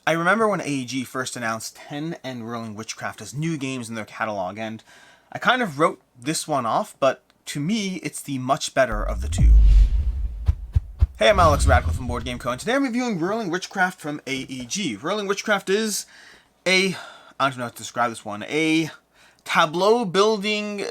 I remember when AEG first announced 10 and Whirling Witchcraft as new games in their catalog, and I kind of wrote this one off, but to me, it's the much better of the two. Hey, I'm Alex Radcliffe from Board Game Co, and today I'm reviewing Whirling Witchcraft from AEG. Whirling Witchcraft is I don't know how to describe this one, a tableau building,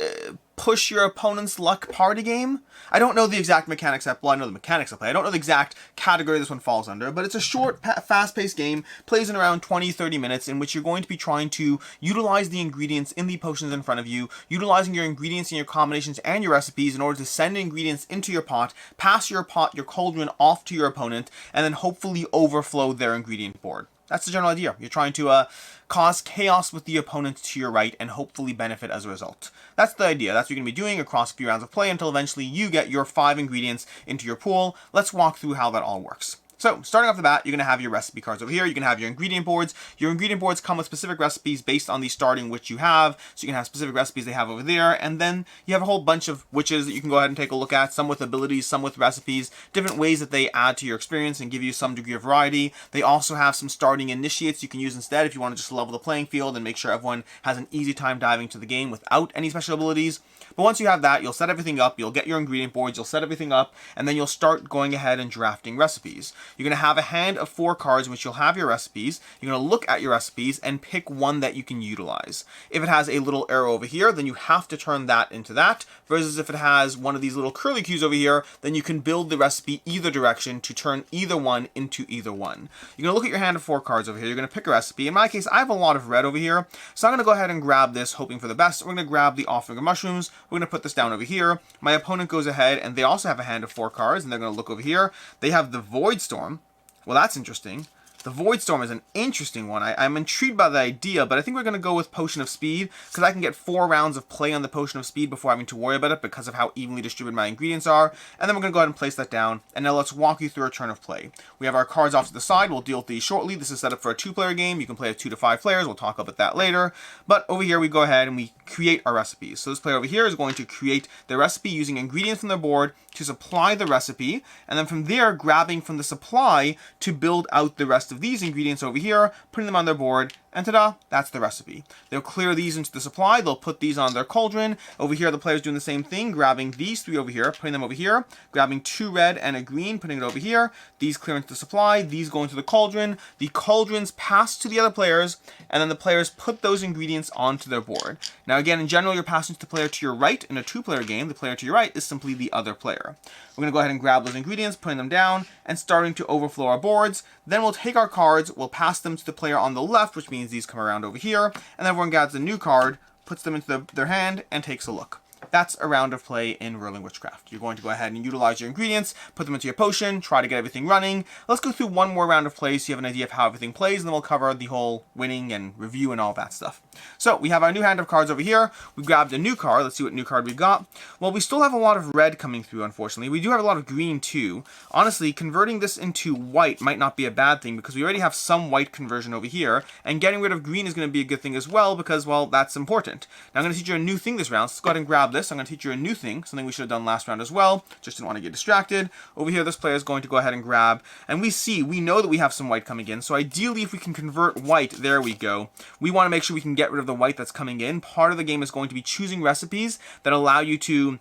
push your opponent's luck party game. I don't know the exact mechanics at play. I know the mechanics at play. I don't know the exact category this one falls under, but it's a short, fast-paced game, plays in around 20-30 minutes, in which you're going to be trying to utilize the ingredients in the potions in front of you, utilizing your ingredients and your combinations and your recipes in order to send ingredients into your pot, pass your cauldron off to your opponent, and then hopefully overflow their ingredient board. That's the general idea. You're trying to cause chaos with the opponent to your right and hopefully benefit as a result. That's the idea. That's what you're going to be doing across a few rounds of play until eventually you get your 5 ingredients into your pool. Let's walk through how that all works. So, starting off the bat, you're going to have your recipe cards over here. You're going to have your ingredient boards. Your ingredient boards come with specific recipes based on the starting witch you have. So you can have specific recipes they have over there. And then you have a whole bunch of witches that you can go ahead and take a look at. Some with abilities, some with recipes. Different ways that they add to your experience and give you some degree of variety. They also have some starting initiates you can use instead if you want to just level the playing field and make sure everyone has an easy time diving to the game without any special abilities. But once you have that, you'll set everything up, you'll get your ingredient boards, you'll set everything up, and then you'll start going ahead and drafting recipes. You're going to have a hand of 4 cards in which you'll have your recipes. You're going to look at your recipes and pick one that you can utilize. If it has a little arrow over here, then you have to turn that into that, versus if it has one of these little curly cues over here, then you can build the recipe either direction to turn either one into either one. You're going to look at your hand of 4 cards over here, you're going to pick a recipe. In my case, I have a lot of red over here, so I'm going to go ahead and grab this, hoping for the best. We're going to grab the offering of mushrooms. We're going to put this down over here. My opponent goes ahead, and they also have a hand of 4 cards, and they're going to look over here. They have the Void Storm. Well, that's interesting. The Void Storm is an interesting one. I'm intrigued by the idea, but I think we're going to go with Potion of Speed, because I can get 4 rounds of play on the Potion of Speed before having to worry about it because of how evenly distributed my ingredients are. And then we're going to go ahead and place that down, and now let's walk you through a turn of play. We have our cards off to the side. We'll deal with these shortly. This is set up for a 2-player game. You can play with 2 to 5 players. We'll talk about that later. But over here, we go ahead and we create our recipes. So this player over here is going to create the recipe using ingredients from their board to supply the recipe, and then from there, grabbing from the supply to build out the rest of these ingredients over here, putting them on their board, and ta-da, that's the recipe. They'll clear these into the supply, they'll put these on their cauldron. Over here, the player's doing the same thing, grabbing these 3 over here, putting them over here, grabbing 2 red and a green, putting it over here. These clear into the supply, these go into the cauldron. The cauldrons pass to the other players, and then the players put those ingredients onto their board. Now again, in general, you're passing to the player to your right. In a 2-player game, the player to your right is simply the other player. We're going to go ahead and grab those ingredients, putting them down, and starting to overflow our boards. Then we'll take our cards, we'll pass them to the player on the left, which means these come around over here, and then everyone grabs a new card, puts them into their hand, and takes a look. That's a round of play in Whirling Witchcraft. You're going to go ahead and utilize your ingredients, put them into your potion, try to get everything running. Let's go through one more round of play so you have an idea of how everything plays, and then we'll cover the whole winning and review and all that stuff. So we have our new hand of cards over here. We grabbed a new card. Let's see what new card we got. Well, we still have a lot of red coming through, unfortunately. We do have a lot of green too. Honestly, converting this into white might not be a bad thing because we already have some white conversion over here, and getting rid of green is going to be a good thing as well because, well, that's important. Now I'm going to teach you a new thing this round, so let's go ahead and grab this. I'm going to teach you a new thing, something we should have done last round as well. Just didn't want to get distracted. Over here, this player is going to go ahead and grab, and we know that we have some white coming in, so ideally if we can convert white, there we go. We want to make sure we can get rid of the white that's coming in. Part of the game is going to be choosing recipes that allow you to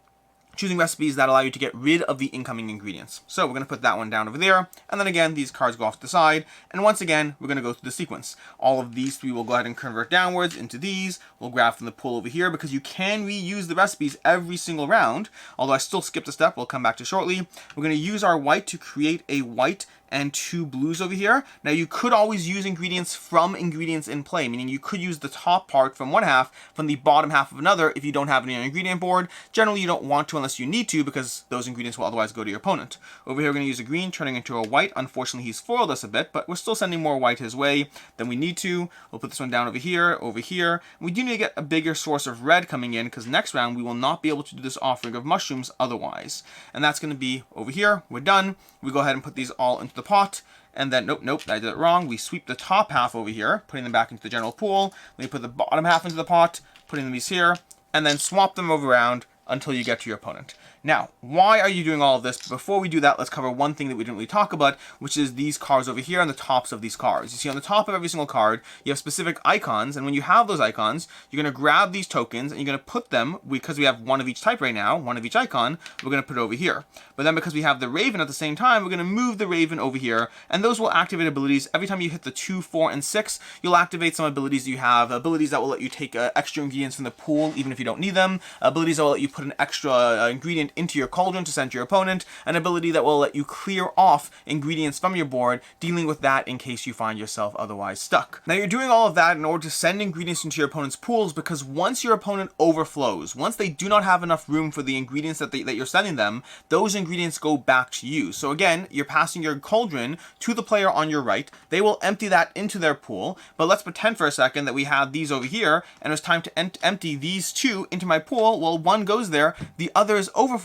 get rid of the incoming ingredients. So we're going to put that one down over there, and then again, these cards go off to the side, and once again, we're going to go through the sequence. All of these 3 will go ahead and convert downwards into these. We'll grab from the pool over here, because you can reuse the recipes every single round, although I still skipped a step we'll come back to shortly. We're going to use our white to create a white and 2 blues over here. Now you could always use ingredients from ingredients in play, meaning you could use the top part from one half, from the bottom half of another if you don't have any on your ingredient board. Generally you don't want to unless you need to because those ingredients will otherwise go to your opponent. Over here we're going to use a green, turning into a white. Unfortunately he's foiled us a bit, but we're still sending more white his way than we need to. We'll put this one down over here, over here. We do need to get a bigger source of red coming in because next round we will not be able to do this offering of mushrooms otherwise. And that's going to be over here. We're done. We go ahead and put these all into the pot, and then, nope, I did it wrong. We sweep the top half over here, putting them back into the general pool. Then we put the bottom half into the pot, putting these here, and then swap them over around until you get to your opponent. Now, why are you doing all of this? But before we do that, let's cover one thing that we didn't really talk about, which is these cards over here on the tops of these cards. You see on the top of every single card, you have specific icons, and when you have those icons, you're going to grab these tokens, and you're going to put them, because we have one of each type right now, one of each icon, we're going to put it over here. But then because we have the Raven at the same time, we're going to move the Raven over here, and those will activate abilities. Every time you hit the 2, 4, and 6, you'll activate some abilities that you have, abilities that will let you take extra ingredients from the pool, even if you don't need them, abilities that will let you put an extra ingredient into your cauldron to send to your opponent, an ability that will let you clear off ingredients from your board, dealing with that in case you find yourself otherwise stuck. Now you're doing all of that in order to send ingredients into your opponent's pools, because once your opponent overflows, once they do not have enough room for the ingredients that you're sending them, those ingredients go back to you. So again, you're passing your cauldron to the player on your right, they will empty that into their pool, but let's pretend for a second that we have these over here, and it's time to empty these two into my pool. Well, one goes there, the others overflow,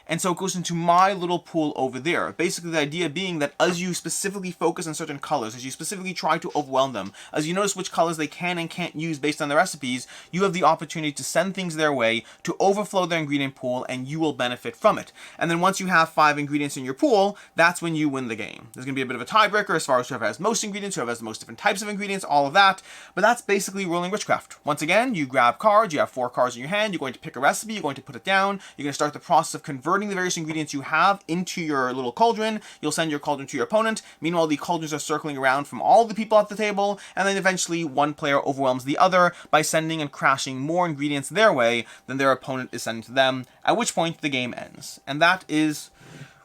and so it goes into my little pool over there. Basically, the idea being that as you specifically focus on certain colors, as you specifically try to overwhelm them, as you notice which colors they can and can't use based on the recipes, you have the opportunity to send things their way, to overflow their ingredient pool, and you will benefit from it. And then once you have 5 ingredients in your pool, that's when you win the game. There's going to be a bit of a tiebreaker as far as whoever has most ingredients, whoever has the most different types of ingredients, all of that, but that's basically Whirling Witchcraft. Once again, you grab cards, you have 4 cards in your hand, you're going to pick a recipe, you're going to put it down, you're going to start the process of converting the various ingredients you have into your little cauldron. You'll send your cauldron to your opponent. Meanwhile, the cauldrons are circling around from all the people at the table, and then eventually one player overwhelms the other by sending and crashing more ingredients their way than their opponent is sending to them, at which point the game ends. And that is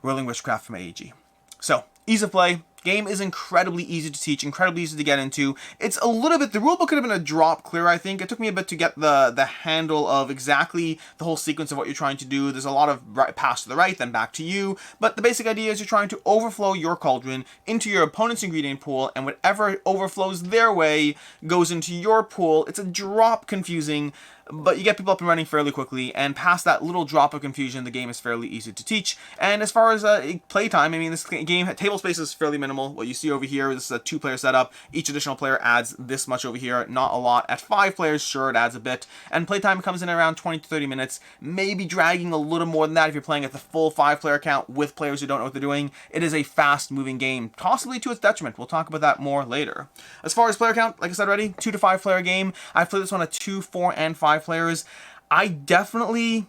Whirling Witchcraft from AEG. So, ease of play. Game is incredibly easy to teach, incredibly easy to get into. It's a little bit, the rulebook could have been a drop clearer, I think. It took me a bit to get the handle of exactly the whole sequence of what you're trying to do. There's a lot of pass to the right, then back to you. But the basic idea is you're trying to overflow your cauldron into your opponent's ingredient pool, and whatever overflows their way goes into your pool. It's a drop confusing, but you get people up and running fairly quickly, and past that little drop of confusion, the game is fairly easy to teach. And as far as playtime, I mean, this game, table space is fairly minimal. What you see over here, this is a 2-player setup. Each additional player adds this much over here, not a lot. At 5 players, sure, it adds a bit. And playtime comes in around 20 to 30 minutes, maybe dragging a little more than that if you're playing at the full 5-player count with players who don't know what they're doing. It is a fast-moving game, possibly to its detriment. We'll talk about that more later. As far as player count, like I said already, 2 to 5 player game. I've played this one at 2, 4, and 5 players. I definitely...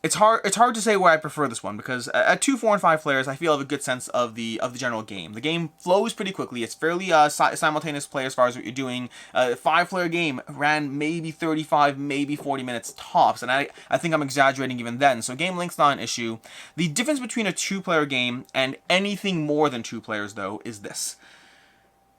It's hard to say where I prefer this one, because at 2, 4, and 5 players, I feel I have a good sense of the general game. The game flows pretty quickly. It's fairly simultaneous play as far as what you're doing. 5-player game ran maybe 35, maybe 40 minutes tops, and I think I'm exaggerating even then. So game length's not an issue. The difference between a 2-player game and anything more than 2 players, though, is this.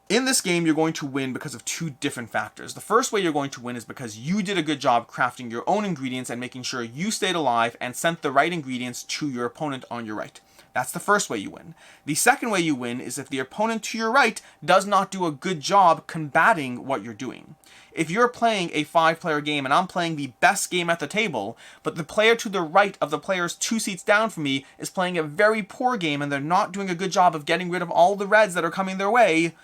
In this game, you're going to win because of 2 different factors. The first way you're going to win is because you did a good job crafting your own ingredients and making sure you stayed alive and sent the right ingredients to your opponent on your right. That's the first way you win. The second way you win is if the opponent to your right does not do a good job combating what you're doing. If you're playing a 5-player game and I'm playing the best game at the table, but the player to the right of the players 2 seats down from me is playing a very poor game and they're not doing a good job of getting rid of all the reds that are coming their way,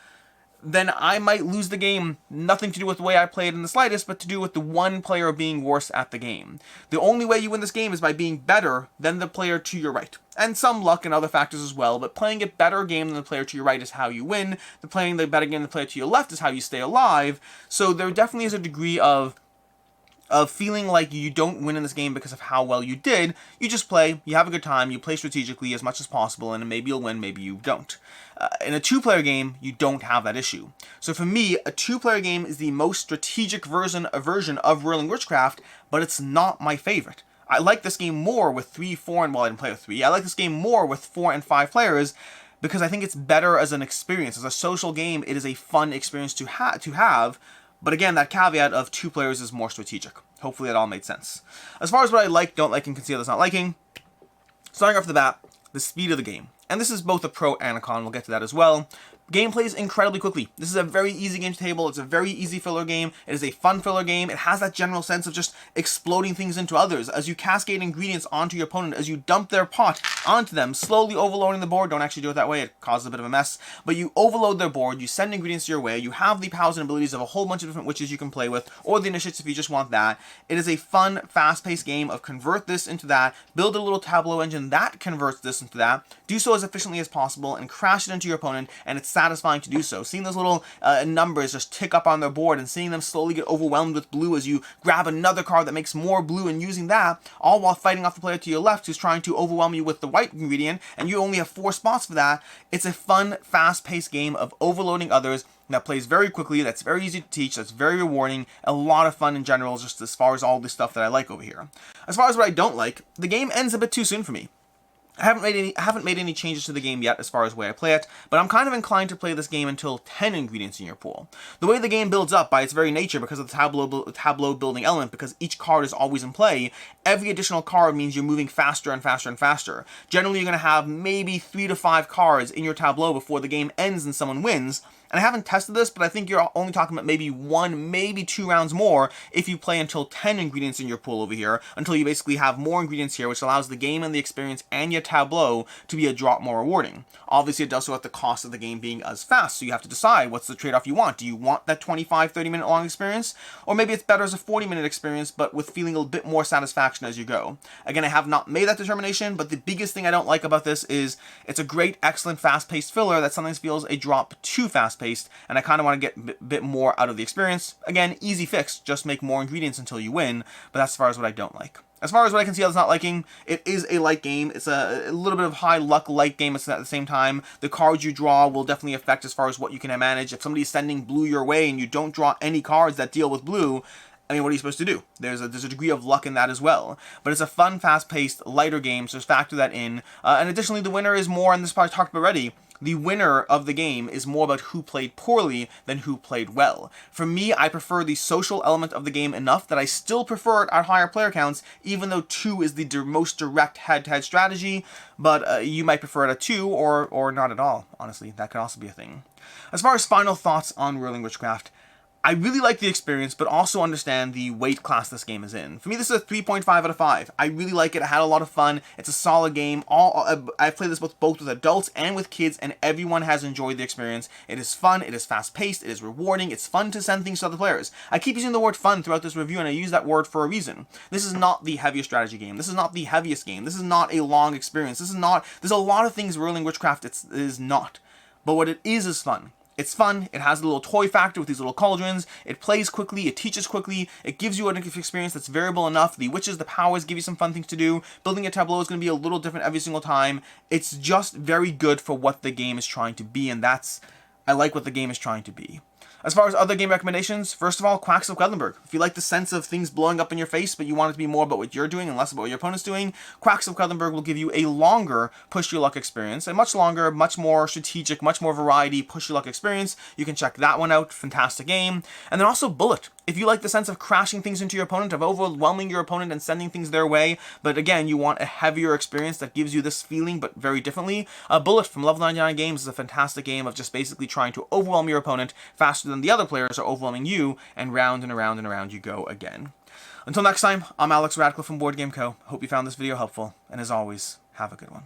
then I might lose the game. Nothing to do with the way I played in the slightest, but to do with the one player being worse at the game. The only way you win this game is by being better than the player to your right. And some luck and other factors as well, but playing a better game than the player to your right is how you win. Playing the better game than the player to your left is how you stay alive. So there definitely is a degree of feeling like you don't win in this game because of how well you did. You just play, you have a good time, you play strategically as much as possible, and maybe you'll win, maybe you don't. In a 2-player game, you don't have that issue. So for me, a 2-player game is the most strategic version of Whirling Witchcraft, but it's not my favorite. I like this game more with 3, 4, and well, I didn't play with 3. I like this game more with 4 and 5 players because I think it's better as an experience. As a social game, it is a fun experience to have. But again, that caveat of 2 players is more strategic. Hopefully that all made sense. As far as what I like, don't like, and conceal that's not liking, starting off the bat, the speed of the game. And this is both a pro and a con, we'll get to that as well. Game plays incredibly quickly. This is a very easy game to table. It's a very easy filler game. It is a fun filler game. It has that general sense of just exploding things into others as you cascade ingredients onto your opponent, as you dump their pot onto them, slowly overloading the board. Don't actually do it that way. It causes a bit of a mess. But you overload their board. You send ingredients your way. You have the powers and abilities of a whole bunch of different witches you can play with, or the initiates if you just want that. It is a fun, fast-paced game of convert this into that, build a little tableau engine that converts this into that, do so as efficiently as possible, and crash it into your opponent, and it's satisfying to do so. Seeing those little numbers just tick up on their board and seeing them slowly get overwhelmed with blue as you grab another card that makes more blue and using that, all while fighting off the player to your left who's trying to overwhelm you with the white ingredient, and you only have 4 spots for that. It's a fun, fast-paced game of overloading others that plays very quickly, that's very easy to teach, that's very rewarding, a lot of fun in general, just as far as all the stuff that I like over here. As far as what I don't like, the game ends a bit too soon for me. I haven't made any changes to the game yet as far as the way I play it, but I'm kind of inclined to play this game until 10 ingredients in your pool. The way the game builds up by its very nature, because of the tableau building element, because each card is always in play, every additional card means you're moving faster and faster and faster. Generally, you're going to have maybe 3 to 5 cards in your tableau before the game ends and someone wins. And I haven't tested this, but I think you're only talking about maybe 1, maybe 2 rounds more if you play until 10 ingredients in your pool over here, until you basically have more ingredients here, which allows the game and the experience and your tableau to be a drop more rewarding. Obviously, it does so at the cost of the game being as fast, so you have to decide what's the trade-off you want. Do you want that 25, 30-minute long experience? Or maybe it's better as a 40-minute experience, but with feeling a bit more satisfaction as you go. Again, I have not made that determination, but the biggest thing I don't like about this is it's a great, excellent, fast-paced filler that sometimes feels a drop too fast-paced, and I kind of want to get a bit more out of the experience. Again, easy fix, just make more ingredients until you win, but that's as far as what I don't like. As far as what I can see others not liking, it is a light game. It's a little bit of high luck light game at the same time. The cards you draw will definitely affect as far as what you can manage. If somebody's sending blue your way and you don't draw any cards that deal with blue, I mean, what are you supposed to do? There's a degree of luck in that as well. But it's a fun, fast-paced, lighter game, so just factor that in. And additionally, the winner is more, and this is probably talked about already, the winner of the game is more about who played poorly than who played well. For me, I prefer the social element of the game enough that I still prefer it at higher player counts, even though 2 is the most direct head-to-head strategy, but you might prefer it at 2 or not at all. Honestly, that could also be a thing. As far as final thoughts on Whirling Witchcraft, I really like the experience, but also understand the weight class this game is in. For me, this is a 3.5 out of 5. I really like it. I had a lot of fun. It's a solid game. I've played this both with adults and with kids, and everyone has enjoyed the experience. It is fun. It is fast-paced. It is rewarding. It's fun to send things to other players. I keep using the word fun throughout this review, and I use that word for a reason. This is not the heaviest strategy game. This is not the heaviest game. This is not a long experience. There's a lot of things Whirling Witchcraft it is not. But what it is fun. It's fun, it has a little toy factor with these little cauldrons, it plays quickly, it teaches quickly, it gives you an experience that's variable enough, the witches, the powers give you some fun things to do, building a tableau is going to be a little different every single time. It's just very good for what the game is trying to be, and I like what the game is trying to be. As far as other game recommendations, first of all, Quacks of Quedlinburg. If you like the sense of things blowing up in your face, but you want it to be more about what you're doing and less about what your opponent's doing, Quacks of Quedlinburg will give you a longer push your luck experience, a much longer, much more strategic, much more variety push your luck experience. You can check that one out. Fantastic game. And then also Bullet. If you like the sense of crashing things into your opponent, of overwhelming your opponent and sending things their way, but again, you want a heavier experience that gives you this feeling, but very differently, Bullet from Level 99 Games is a fantastic game of just basically trying to overwhelm your opponent faster than the other players are overwhelming you, and round and around and around you go again. Until next time, I'm Alex Radcliffe from Board Game Co. Hope you found this video helpful, and as always, have a good one.